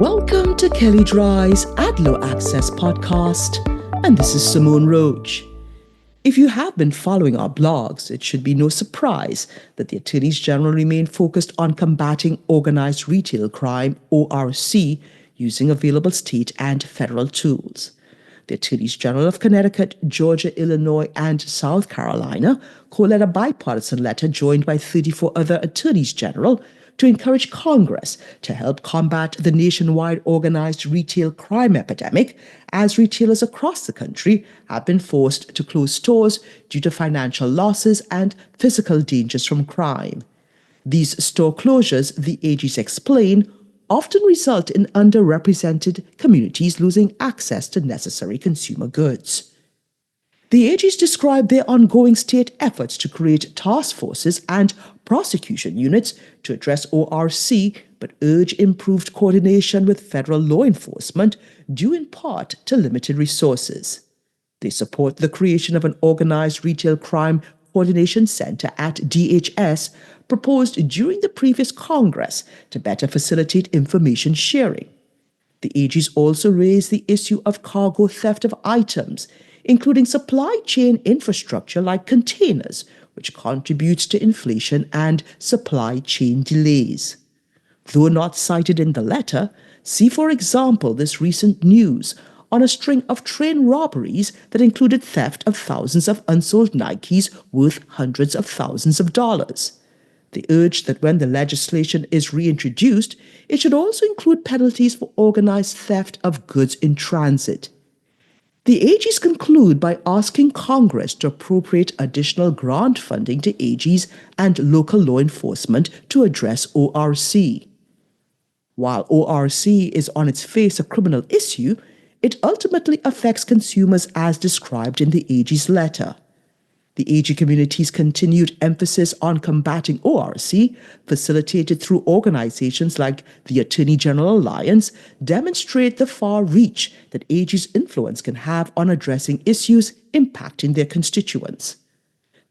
Welcome to Kelly Dry's Ad Low Access podcast, and this is Simone Roach. If you have been following our blogs, it should be no surprise that the attorneys general remain focused on combating organized retail crime, ORC, using available state and federal tools. The attorneys general of Connecticut, Georgia, Illinois, and South Carolina co-led a bipartisan letter joined by 34 other attorneys general to encourage Congress to help combat the nationwide organized retail crime epidemic, as retailers across the country have been forced to close stores due to financial losses and physical dangers from crime. These store closures, the AGs explain, often result in underrepresented communities losing access to necessary consumer goods. The AGs describe their ongoing state efforts to create task forces and prosecution units to address ORC, but urge improved coordination with federal law enforcement, due in part to limited resources. They support the creation of an organized retail crime coordination center at DHS, proposed during the previous Congress to better facilitate information sharing. The AGs also raised the issue of cargo theft of items, including supply chain infrastructure like containers, which contributes to inflation and supply chain delays. Though not cited in the letter, see, for example, this recent news on a string of train robberies that included theft of thousands of unsold Nikes worth hundreds of thousands of dollars. They urge that when the legislation is reintroduced, it should also include penalties for organized theft of goods in transit. The AGs conclude by asking Congress to appropriate additional grant funding to AGs and local law enforcement to address ORC. While ORC is on its face a criminal issue, it ultimately affects consumers as described in the AG's letter. The AG community's continued emphasis on combating ORC, facilitated through organizations like the Attorney General Alliance, demonstrate the far reach that AG's influence can have on addressing issues impacting their constituents.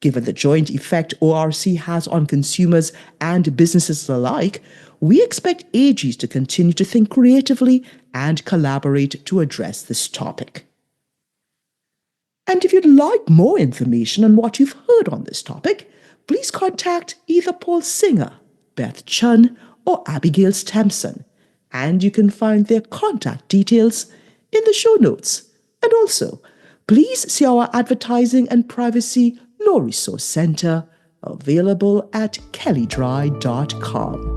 Given the joint effect ORC has on consumers and businesses alike, we expect AGs to continue to think creatively and collaborate to address this topic. And if you'd like more information on what you've heard on this topic, please contact either Paul Singer, Beth Chun, or Abigail Stempson, and you can find their contact details in the show notes. And also, please see our Advertising and Privacy Law Resource Center, available at kellydry.com.